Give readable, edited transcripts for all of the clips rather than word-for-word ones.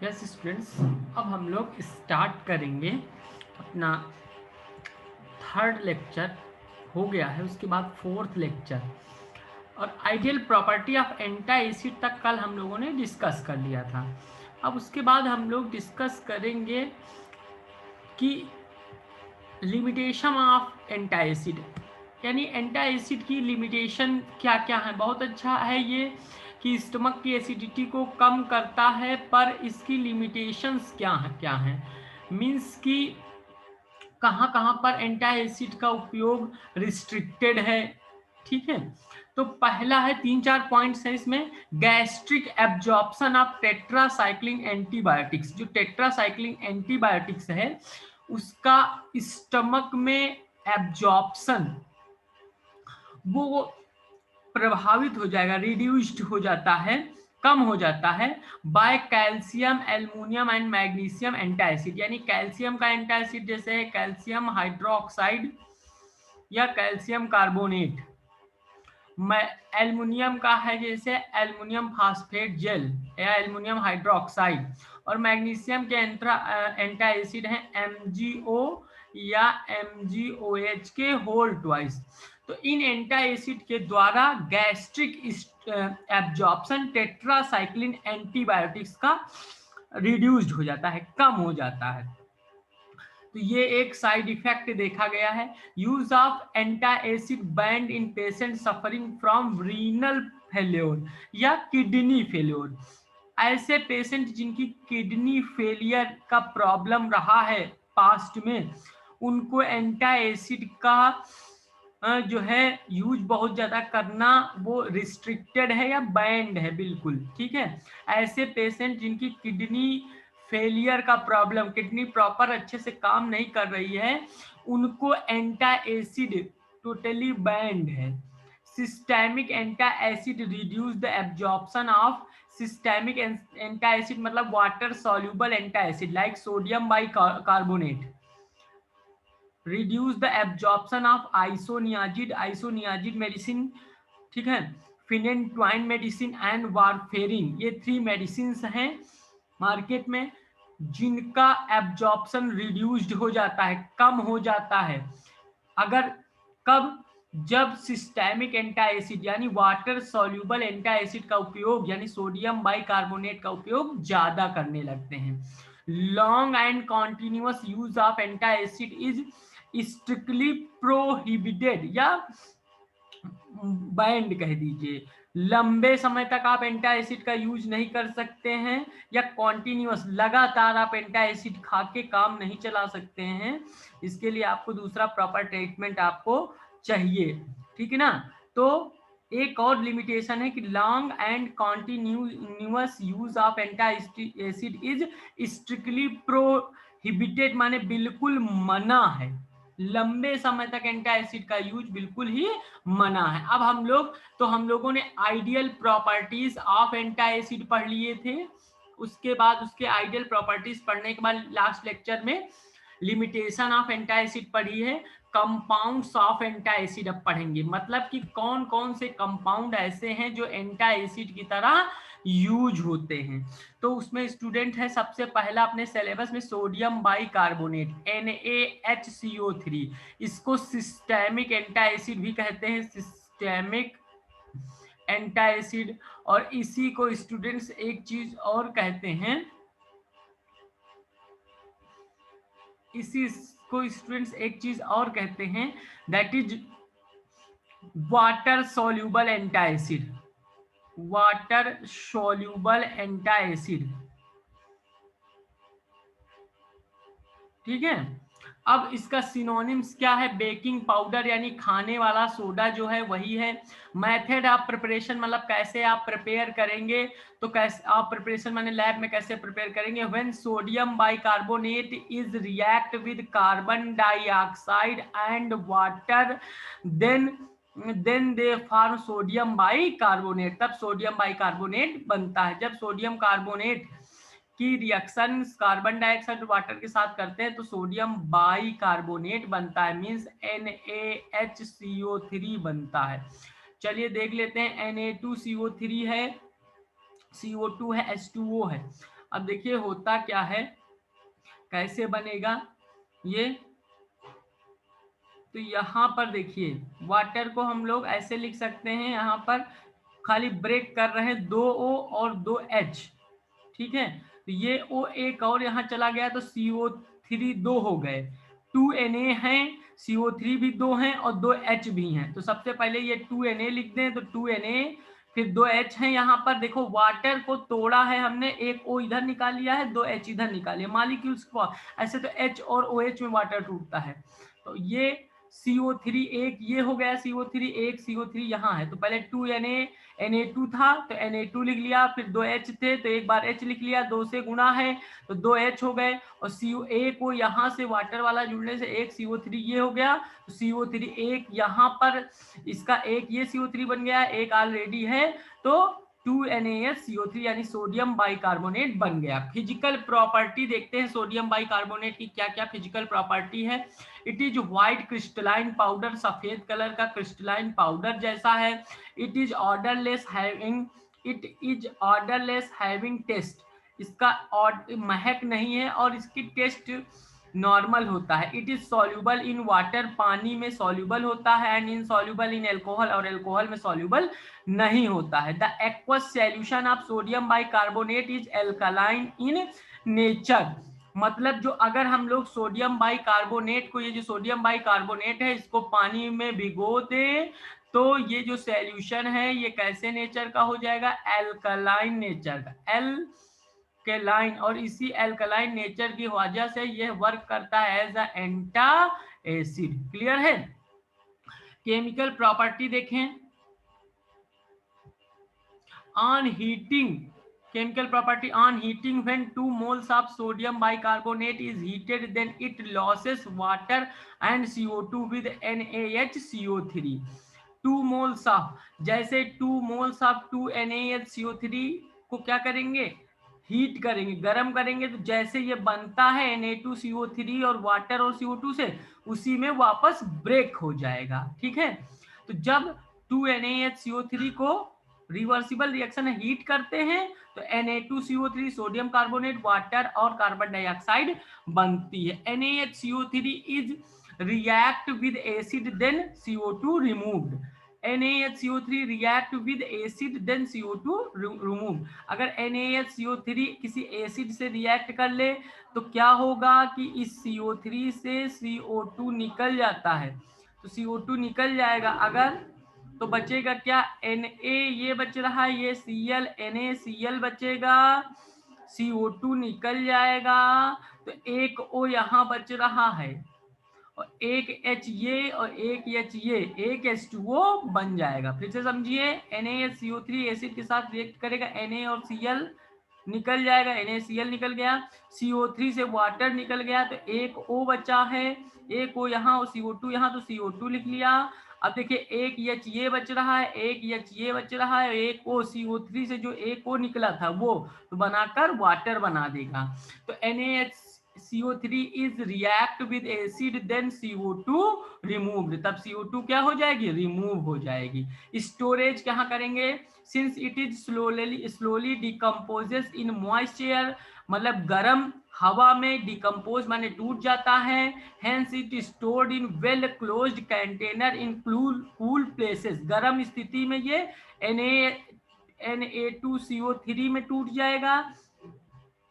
Yes students, अब हम लोग स्टार्ट करेंगे अपना थर्ड लेक्चर हो गया है। उसके बाद फोर्थ लेक्चर और ideal property of anti acid तक कल हम लोगों ने डिस्कस कर लिया था। अब उसके बाद हम लोग डिस्कस करेंगे कि लिमिटेशन ऑफ एंटी एसिड, यानी एंटी एसिड की लिमिटेशन क्या क्या है। बहुत अच्छा है ये कि स्टमक की एसिडिटी को कम करता है, पर इसकी लिमिटेशंस क्या हैं मीन्स कि कहाँ कहाँ पर एंटी एसिड का उपयोग रिस्ट्रिक्टेड है। ठीक है, तो पहला है, 3-4 पॉइंट्स है इसमें। Gastric absorption of tetracycline antibiotics. जो टेट्रासाइक्लिन एंटीबायोटिक्स है उसका स्टमक में एब्जॉर्प्शन वो प्रभावित हो जाएगा, रिड्यूस्ड हो जाता है, कम हो जाता है by calcium, aluminium and magnesium anti acid. यानी कैल्शियम का एंटी एसिड जैसे है कैल्शियम हाइड्रोक्साइड या कैल्शियम कार्बोनेट, एल्युमिनियम का है जैसे एल्युमिनियम फास्फेट जेल या एल्युमिनियम हाइड्रोक्साइड, और मैग्नीशियम के एंटी एसिड हैं MgO या MgOH के होल ट्वाइस। तो इन एंटी एसिड के द्वारा गैस्ट्रिक एब्जॉर्प्शन टेट्रासाइक्लिन एंटीबायोटिक्स का रिड्यूस्ड हो जाता है, कम हो जाता है। तो ये एक साइड इफेक्ट देखा गया है। Use of anti acid band in patient suffering from renal failure या किडनी फेल्योर। ऐसे पेशेंट जिनकी किडनी फेलियर का प्रॉब्लम रहा है पास्ट में, उनको एंटी एसिड का जो है यूज बहुत ज्यादा करना वो रिस्ट्रिक्टेड है या बैंड है बिल्कुल। ठीक है, ऐसे पेशेंट जिनकी किडनी फेलियर का प्रॉब्लम, किडनी प्रॉपर अच्छे से काम नहीं कर रही है, उनको एंटी एसिड टोटली बैंड है। Systemic anti acid reduce the absorption of systemic anti acid, मतलब water soluble anti acid like sodium bicarbonate, reduce the absorption of isoniazid, isoniazid medicine. ठीक है, फिनेंट्वाइन मेडिसिन एंड वारफेरिन, ये 3 medicine हैं market में जिनका absorption reduced हो जाता है, कम हो जाता है। अगर कब, जब सिस्टेमिक एंटी एसिड यानी वाटर सॉल्युबल एंटी एसिड का उपयोग यानी सोडियम बाइकार्बोनेट का उपयोग ज्यादा करने लगते हैं। Long and continuous use of anti acid is strictly prohibited या बैंड कह दीजिए। लंबे समय तक आप एंटी एसिड का यूज नहीं कर सकते हैं, या कॉन्टिन्यूअस लगातार आप एंटी एसिड खा के काम नहीं चला सकते हैं। इसके लिए आपको दूसरा प्रॉपर ट्रीटमेंट आपको चाहिए। ठीक है ना। तो एक और लिमिटेशन है कि long and continuous use of anti acid is strictly prohibited, माने बिल्कुल मना है। लंबे समय तक एंटी एसिड का यूज बिल्कुल ही मना है। अब हम लोगों ने ideal properties of anti acid पढ़ लिए थे। उसके बाद उसके आइडियल प्रॉपर्टीज पढ़ने के बाद लास्ट लेक्चर में लिमिटेशन ऑफ एंटी एसिड पढ़ी है। कंपाउंड्स ऑफ एंटी एसिड अब पढ़ेंगे, मतलब कि कौन कौन से कंपाउंड ऐसे हैं जो एंटी एसिड की तरह यूज होते हैं। तो उसमें स्टूडेंट है सबसे पहला अपने सिलेबस में सोडियम बाइकार्बोनेट NaHCO3, इसको सिस्टेमिक एंटी एसिड भी कहते हैं, सिस्टेमिक एंटी एसिड। और इसी को स्टूडेंट्स एक चीज और कहते हैं, इसी को स्टूडेंट्स एक चीज और कहते हैं, that is water soluble anti acid, water soluble anti acid. ठीक है, अब इसका सिनोनिम्स क्या है? बेकिंग पाउडर यानी खाने वाला सोडा जो है वही है। मेथड ऑफ प्रिपरेशन, मतलब कैसे आप प्रिपेयर करेंगे, तो कैसे आप प्रिपरेशन माने लैब में कैसे प्रिपेयर करेंगे। When sodium bicarbonate is react with carbon dioxide and water, then they form sodium bicarbonate, तब सोडियम बाइकार्बोनेट बनता है। जब सोडियम कार्बोनेट की रिएक्शन कार्बन डाइऑक्साइड वाटर के साथ करते हैं तो सोडियम बाइकार्बोनेट बनता है, मींस NaHCO3 बनता है। चलिए देख लेते हैं, Na2CO3 है, CO2 है, H2O है। अब देखिए होता क्या है, कैसे बनेगा ये, तो यहाँ पर देखिए वाटर को हम लोग ऐसे लिख सकते हैं, यहाँ पर खाली ब्रेक कर रहे हैं 2 O और 2 H, ठीक है। तो ये O एक और यहाँ चला गया तो CO3 2 हो गए, 2 Na हैं, CO3 भी 2 हैं और 2 H भी हैं। तो सबसे पहले ये 2 Na लिख दें, तो 2 Na फिर 2 H हैं। यहाँ पर देखो वाटर को तोड़ा है हमने, एक O इधर निकाल लिया है, 2 H इधर निकाल लिया, मॉलिक्यूल्स को ऐसे तो H और OH में वाटर टूटता है। तो ये CO3 एक ये हो गया, CO3 एक, CO3 यहाँ है, तो पहले 2 Na था तो Na2 लिख लिया, फिर 2 H थे तो एक बार H लिख लिया, 2 से गुना है तो 2 H हो गए, और CO को यहाँ से वाटर वाला जुड़ने से एक CO3 ये हो गया, तो CO3 एक यहाँ पर इसका एक ये CO3 बन गया, एक ऑलरेडी है, तो 2NaSCO3 यानी सोडियम बाइकार्बोनेट बन गया। फिजिकल प्रॉपर्टी देखते हैं सोडियम बाइकार्बोनेट की क्या क्या फिजिकल प्रॉपर्टी है। It is white crystalline powder, सफेद कलर का क्रिस्टलाइन पाउडर जैसा है। It is odourless having taste, इसका महक नहीं है और इसकी टेस्ट नॉर्मल होता है। It is soluble in water, पानी में सॉल्युबल होता है, एंड इनसॉल्युबल इन एल्कोहल, और एल्कोहल में सॉल्युबल नहीं होता है। The aqueous solution of sodium bicarbonate is alkaline in nature, मतलब जो अगर हम लोग सोडियम बाइकार्बोनेट को, ये जो सोडियम बाइकार्बोनेट है इसको पानी में भिगो दे तो ये जो सॉल्यूशन है ये कैसे नेचर का हो जाएगा, एल्कलाइन नेचर का, एल्कलाइन, और इसी एल्कलाइन नेचर की वजह से ये वर्क करता है एज अ एंटा एसिड। क्लियर है। केमिकल प्रॉपर्टी देखें, on heating, chemical property on heating, when 2 moles of sodium bicarbonate is heated then it loses water and CO2 with NaHCO3। 2 moles of, जैसे 2 moles of 2NaHCO3 को क्या करेंगे, heat करेंगे, गर्म करेंगे, तो जैसे ये बनता है Na2CO3 और वाटर और CO2 से, उसी में वापस ब्रेक हो जाएगा। ठीक है, तो जब 2NaHCO3 को रिवर्सिबल रिएक्शन हीट करते हैं तो Na2CO3 सोडियम कार्बोनेट, वाटर और कार्बन डाइऑक्साइड बनती है। NaHCO3 is react with acid then CO2 removed, NaHCO3 react with acid then CO2 removed. अगर NaHCO3 किसी एसिड से रिएक्ट कर ले तो क्या होगा कि इस CO3 से CO2 निकल जाता है, तो CO2 निकल जाएगा, अगर तो बचेगा क्या, Na ये बच रहा है, ये Cl, NaCl बचेगा, CO2 निकल जाएगा, तो एक O यहाँ बच रहा है और एक H ये और एक H ये, एक H2O बन जाएगा। फिर से समझिए, NaCO3 एसिड के साथ रिएक्ट करेगा, Na और Cl निकल जाएगा, NaCl निकल गया, CO3 से वाटर निकल गया, तो एक O बचा है, एक O यहाँ और CO2 यहाँ, तो CO2 लिख लिया। अब देखिए एक H ये बच रहा है, एक H ये बच रहा है, एक O CO3 से जो एक O निकला था वो तो बनाकर वाटर बना देगा। तो NaCO3 is react with acid then CO2 removed, तब CO2 क्या हो जाएगी, रिमूव हो जाएगी। स्टोरेज कहाँ करेंगे, since it is slowly decomposes in moisture, मतलब गर्म हवा में डिकम्पोज माने टूट जाता है, hence it stored in well closed container in cool places, गर्म स्थिति में ये Na2CO3 में टूट जाएगा,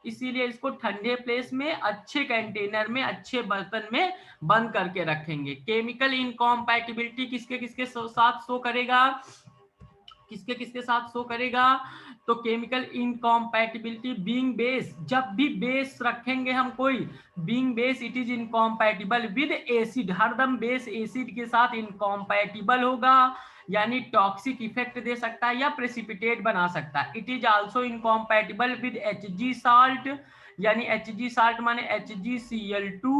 इसीलिए इसको ठंडे प्लेस में, अच्छे कंटेनर में, अच्छे बर्तन में बंद करके रखेंगे। केमिकल इनकॉम्पैटिबिलिटी किसके किसके साथ शो करेगा, किसके किसके साथ शो करेगा, तो केमिकल इनकॉम्पैटिबिलिटी बीइंग बेस, जब भी बेस रखेंगे हम कोई, being base it is incompatible with acid, हरदम बेस एसिड के साथ इनकॉम्पैटिबल होगा, यानी टॉक्सिक इफेक्ट दे सकता है या प्रेसिपिटेट बना सकता है। It is also incompatible with Hg salt, यानी Hg साल्ट माने HgCl2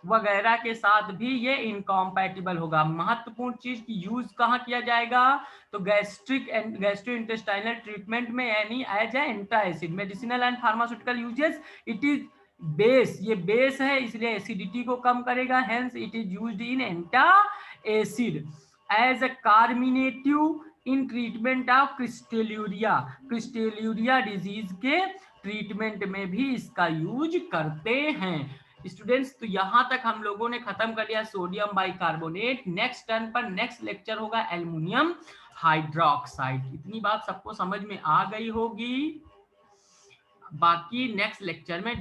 वगैरह के साथ भी ये इनकॉम्पैटिबल होगा। महत्वपूर्ण चीज की यूज कहाँ किया जाएगा, तो गैस्ट्रोइंटेस्टाइनल ट्रीटमेंट में, यानी as a antacid, medicinal and pharmaceutical uses. It is base, ये बेस है इसलिए एसिडिटी को कम करेगा, hence it is used in antacid. As a carminative in treatment of crystalluria, crystalluria disease के treatment में भी इसका यूज करते हैं। स्टूडेंट्स, तो यहां तक हम लोगों ने खत्म कर लिया सोडियम बाइकार्बोनेट। नेक्स्ट टर्न पर नेक्स्ट लेक्चर होगा एल्युमिनियम हाइड्रोक्साइड। इतनी बात सबको समझ में आ गई होगी, बाकी नेक्स्ट लेक्चर में